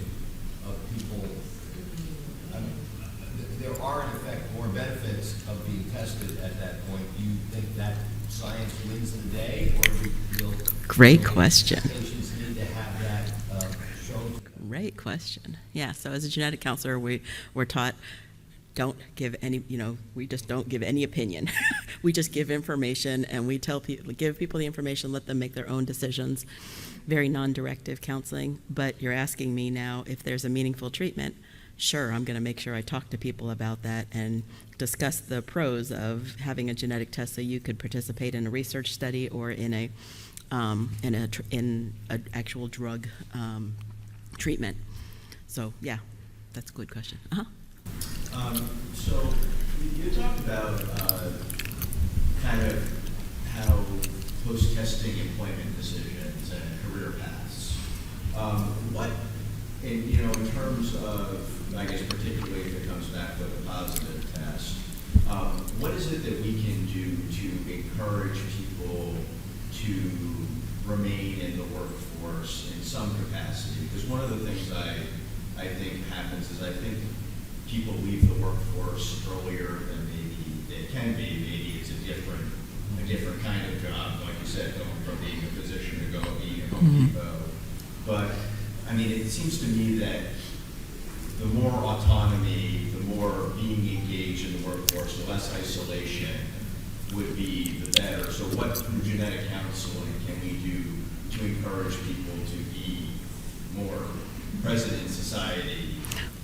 of people? There are, in effect, more benefits of being tested at that point. Do you think that science wins the day, or will Great question. patients need to have that shown? Great question. Yeah, so as a genetic counselor, we're taught, don't give any, we just don't give any opinion. We just give information, and we give people the information, let them make their own decisions. Very non-directive counseling. But you're asking me now if there's a meaningful treatment. Sure, I'm going to make sure I talk to people about that and discuss the pros of having a genetic test so you could participate in a research study or in an actual drug treatment. So yeah, that's a good question. So you talked about kind of how post-testing employment decisions and career paths. In terms of, I guess particularly if it comes back with a positive test, what is it that we can do to encourage people to remain in the workforce in some capacity? Because one of the things I think happens is I think people leave the workforce earlier than maybe they can be. Maybe it's a different kind of job, like you said, going from being a physician to go being a Home Depot. But I mean, it seems to me that the more autonomy, the more being engaged in the workforce, the less isolation would be the better. So what through genetic counseling can we do to encourage people to be more present in society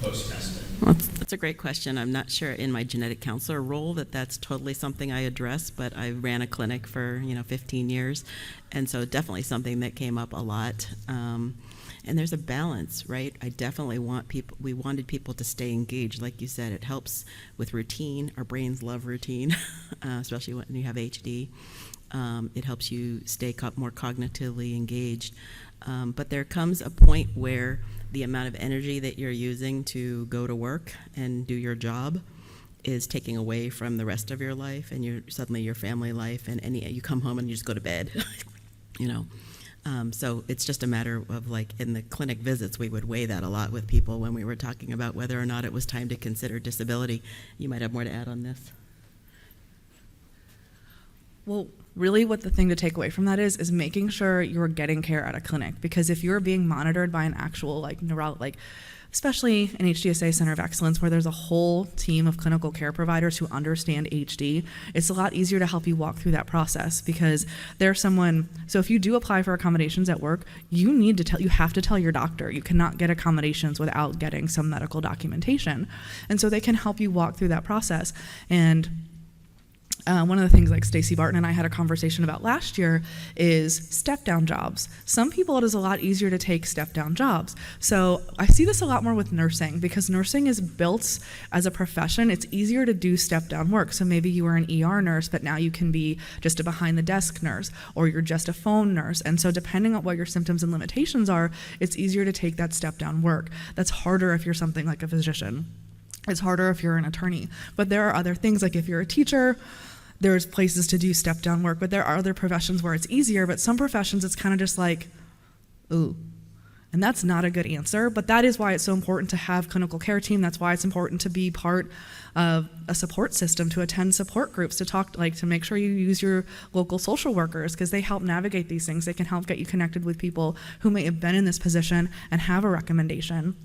post-testing? Well, that's a great question. I'm not sure in my genetic counselor role that's totally something I address, but I ran a clinic for 15 years, and so definitely something that came up a lot. And there's a balance, right? I definitely we wanted people to stay engaged. Like you said, it helps with routine. Our brains love routine, especially when you have HD. It helps you stay more cognitively engaged. But there comes a point where the amount of energy that you're using to go to work and do your job is taking away from the rest of your life, and suddenly your family life, and you come home and you just go to bed, you know. So it's just a matter of, like, in the clinic visits, we would weigh that a lot with people when we were talking about whether or not it was time to consider disability. You might have more to add on this. Well, really what the thing to take away from that is making sure you're getting care at a clinic, because if you're being monitored by an actual especially an HDSA Center of Excellence where there's a whole team of clinical care providers who understand HD, it's a lot easier to help you walk through that process, because there's someone, so if you do apply for accommodations at work, you have to tell your doctor. You cannot get accommodations without getting some medical documentation. And so they can help you walk through that process. And one of the things like Stacey Barton and I had a conversation about last year is step-down jobs. Some people, it is a lot easier to take step-down jobs. So I see this a lot more with nursing, because nursing is built as a profession. It's easier to do step-down work. So maybe you were an ER nurse, but now you can be just a behind-the-desk nurse, or you're just a phone nurse. And so depending on what your symptoms and limitations are, it's easier to take that step-down work. That's harder if you're something like a physician. It's harder if you're an attorney. But there are other things, like if you're a teacher, there's places to do step-down work, but there are other professions where it's easier, but some professions it's kind of just like, ooh. And that's not a good answer, but that is why it's so important to have clinical care team. That's why it's important to be part of a support system, to attend support groups, to make sure you use your local social workers, because they help navigate these things. They can help get you connected with people who may have been in this position and have a recommendation.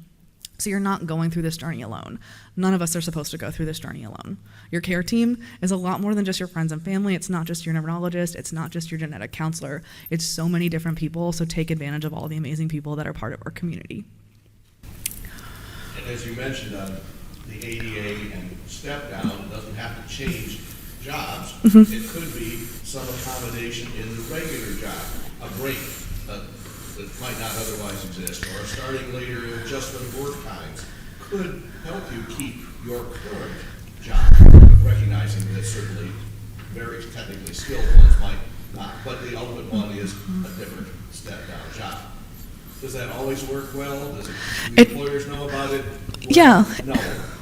So you're not going through this journey alone. None of us are supposed to go through this journey alone. Your care team is a lot more than just your friends and family. It's not just your neurologist. It's not just your genetic counselor. It's so many different people, so take advantage of all the amazing people that are part of our community. And as you mentioned, the ADA and step down doesn't have to change jobs. Mm-hmm. It could be some accommodation in the regular job, a break that might not otherwise exist, or starting later adjustment of work times could help you keep your current job, recognizing that certainly very technically skilled ones might not, but the ultimate one is a different step-down job. Does that always work well? Do employers know about it? Well, Yeah. No,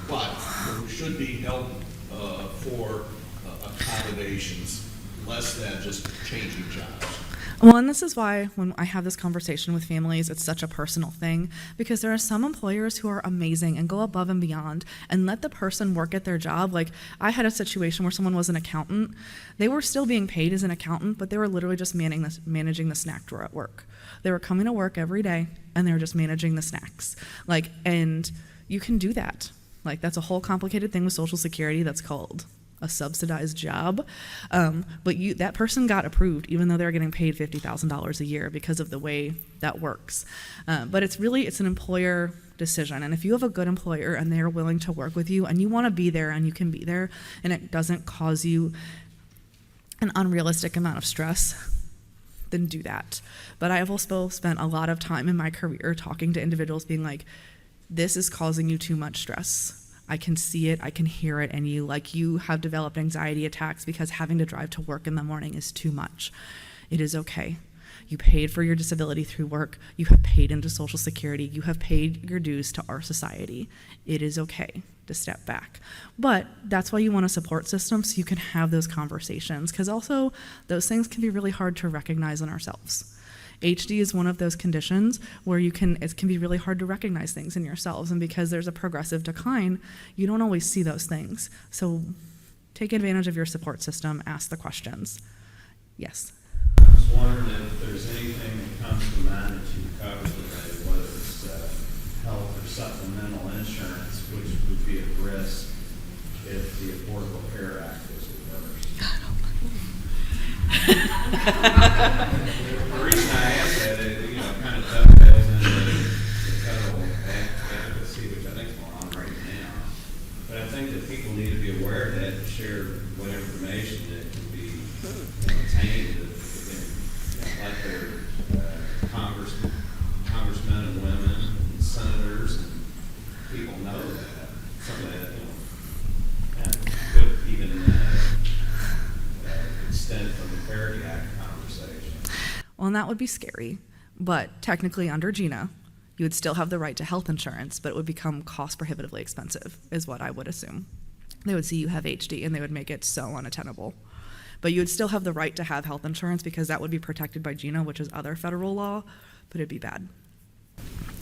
but there should be help for accommodations, less than just changing jobs. Well, and this is why when I have this conversation with families, it's such a personal thing, because there are some employers who are amazing and go above and beyond and let the person work at their job. Like, I had a situation where someone was an accountant. They were still being paid as an accountant, but they were literally just managing the snack drawer at work. They were coming to work every day and they were just managing the snacks. And you can do that. That's a whole complicated thing with Social Security that's called a subsidized job, but that person got approved even though they're getting paid $50,000 a year because of the way that works. But it's an employer decision, and if you have a good employer and they're willing to work with you and you want to be there and you can be there and it doesn't cause you an unrealistic amount of stress, then do that. But I have also spent a lot of time in my career talking to individuals being like, this is causing you too much stress. I can see it, I can hear it, and you have developed anxiety attacks because having to drive to work in the morning is too much. It is okay. You paid for your disability through work. You have paid into Social Security. You have paid your dues to our society. It is okay to step back. But that's why you want a support system, so you can have those conversations, because also those things can be really hard to recognize in ourselves. HD is one of those conditions where it can be really hard to recognize things in yourselves, and because there's a progressive decline, you don't always see those things. So take advantage of your support system, ask the questions. Yes? I was wondering if there's anything that comes to mind that you covered today, whether it's health or supplemental insurance, which would be at risk if the Affordable Care Act was reversed. The reason I ask that, it kind of dovetails into the federal advocacy, which I think is going on right now. But I think that people need to be aware of that and share what information that can be obtained, like their congressmen and women, and senators, and people know that. Some of that, could even extend from the Parity Act conversation. Well, and that would be scary. But technically under GINA, you would still have the right to health insurance, but it would become cost prohibitively expensive, is what I would assume. They would see you have HD and they would make it so unattainable. But you would still have the right to have health insurance because that would be protected by GINA, which is other federal law, but it'd be bad.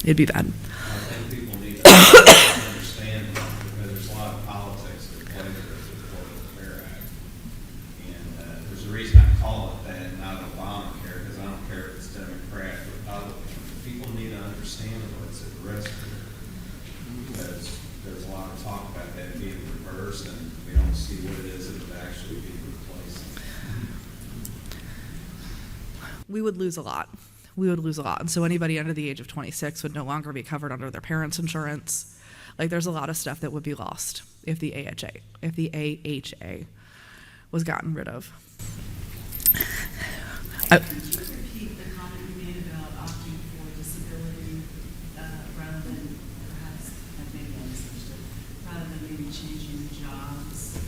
It'd be bad. I think people need to understand that because there's a lot of politics that play with the Affordable Care Act. And there's a reason I call it that and not Obamacare, because I don't care if it's Democrat or Republican. People need to understand what's at risk here. Because there's a lot of talk about that being reversed, and we don't see what it is that would actually be replacing. We would lose a lot. We would lose a lot. And so anybody under the age of 26 would no longer be covered under their parents' insurance. Like there's a lot of stuff that would be lost if the AHA was gotten rid of. Could you repeat the comment you made about opting for disability rather than perhaps, maybe I misunderstood, rather than maybe changing jobs?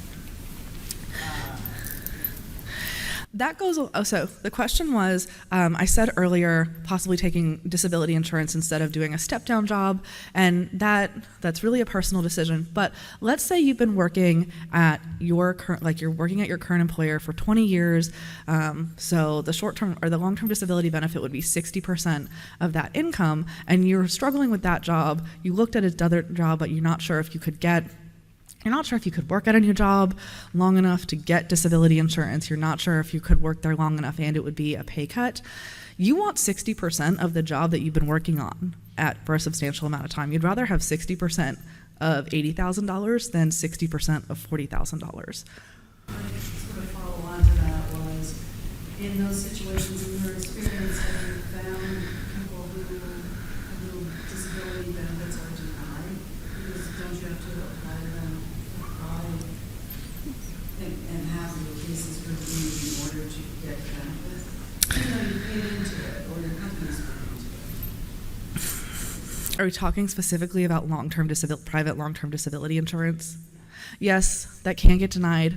That goes, so the question was, I said earlier, possibly taking disability insurance instead of doing a step-down job, and that's really a personal decision. But let's say you've been working at your current, like you're working at your current employer for 20 years, so the short-term or the long-term disability benefit would be 60% of that income, and you're struggling with that job. You looked at another job, but you're not sure if you could work at a new job long enough to get disability insurance. You're not sure if you could work there long enough and it would be a pay cut. You want 60% of the job that you've been working on for a substantial amount of time. You'd rather have 60% of $80,000 than 60% of $40,000. Sort of follow on to that was, in those situations, in your experience, have you found people who disability benefits are denied? Because don't you have to apply to them, and have your cases reviewed in order to get benefits? Even though you paid into it, or your company's paid into it. Are we talking specifically about private long-term disability insurance? Yes, that can get denied.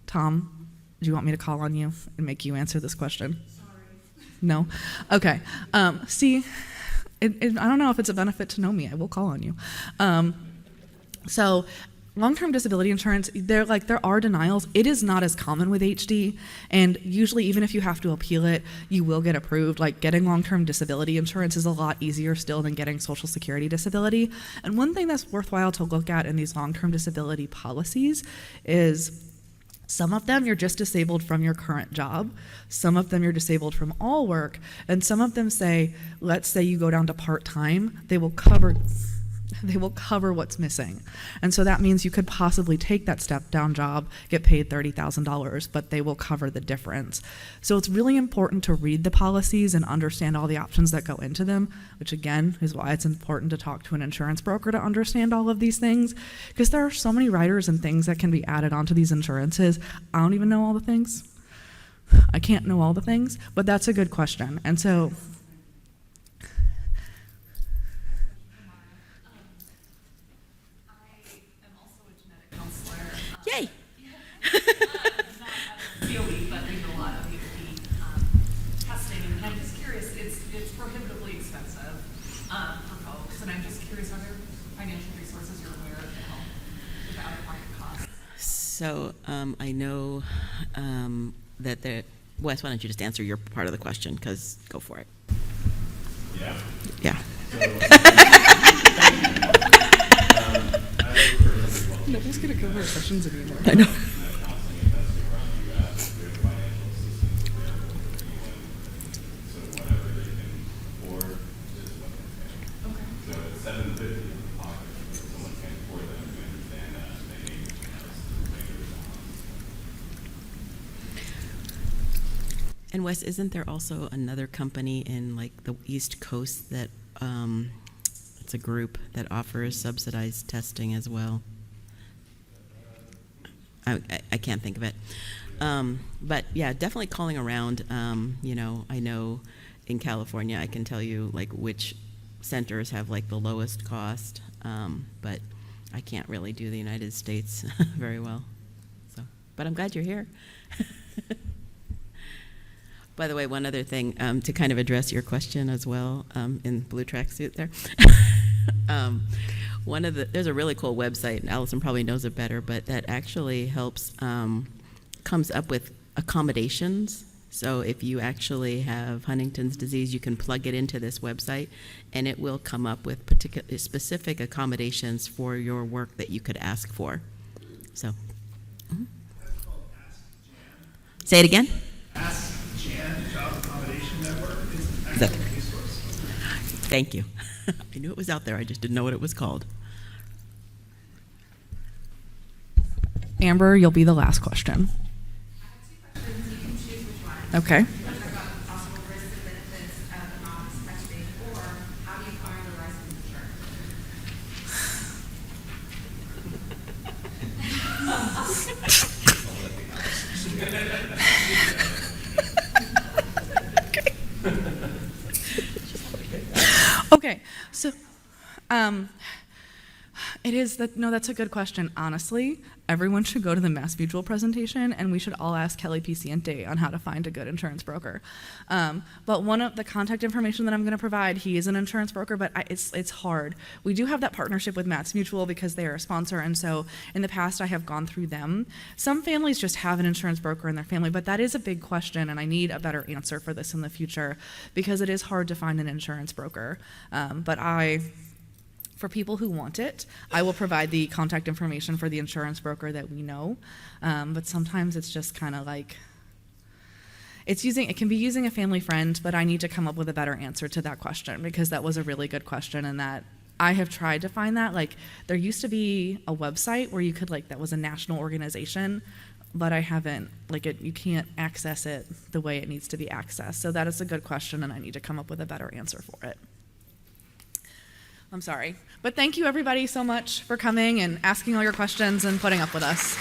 Tom, do you want me to call on you and make you answer this question? Sorry. No? Okay. See, I don't know if it's a benefit to know me. I will call on you. So long-term disability insurance, there are denials. It is not as common with HD, and usually even if you have to appeal it, you will get approved. Like getting long-term disability insurance is a lot easier still than getting Social Security disability. And one thing that's worthwhile to look at in these long-term disability policies is some of them you're just disabled from your current job, some of them you're disabled from all work, and some of them say, let's say you go down to part-time, they will cover what's missing. And so that means you could possibly take that step-down job, get paid $30,000, but they will cover the difference. So it's really important to read the policies and understand all the options that go into them, which again is why it's important to talk to an insurance broker to understand all of these things, because there are so many riders and things that can be added onto these insurances. I don't even know all the things. I can't know all the things, but that's a good question. And so Yay! Not COE, but we do a lot of HD testing, and I'm just curious, it's prohibitively expensive for folks, and I'm just curious, are there financial resources you're aware of to help with the out-of-pocket costs? So I know that Wes, why don't you just answer your part of the question, because go for it. Yeah. Yeah. nobody's going to cover our sessions anymore. I know. Counseling and testing around the U.S. We have financial assistance available for anyone. So whatever they can afford is what they pay. Okay. So it's $750 in the pocket. If someone can't afford that, we understand that. They need to make it balance. And Wes, isn't there also another company in like the East Coast that it's a group that offers subsidized testing as well? I can't think of it. But yeah, definitely calling around. I know in California, I can tell you like which centers have like the lowest cost, but I can't really do the United States very well. So, but I'm glad you're here. By the way, one other thing, to kind of address your question as well, in blue tracksuit there. There's a really cool website, and Allison probably knows it better, but that actually helps, comes up with accommodations. So if you actually have Huntington's disease, you can plug it into this website, and it will come up with specific accommodations for your work that you could ask for. So, say it again. Ask Jan, Job Accommodation Network. It's an Is that- excellent resource. Thank you. I knew it was out there. I just didn't know what it was called. Amber, you'll be the last question. I have two questions. You can choose which one. Okay. One about the possible risks and benefits of anonymous testing, or how do you acquire the license insurance? Okay, so it is that no, that's a good question. Honestly, everyone should go to the Mass Mutual presentation, and we should all ask Kelly Piciente on how to find a good insurance broker. But one of the contact information that I'm going to provide, he is an insurance broker, but it's hard. We do have that partnership with Mass Mutual because they are a sponsor, and so in the past I have gone through them. Some families just have an insurance broker in their family, but that is a big question, and I need a better answer for this in the future because it is hard to find an insurance broker. For people who want it, I will provide the contact information for the insurance broker that we know. But sometimes it's just kind of like, it can be using a family friend, but I need to come up with a better answer to that question because that was a really good question, and that I have tried to find that. Like, there used to be a website where you could, like, that was a national organization, but I haven't, you can't access it the way it needs to be accessed. So that is a good question, and I need to come up with a better answer for it. I'm sorry. But thank you, everybody, so much for coming and asking all your questions and putting up with us.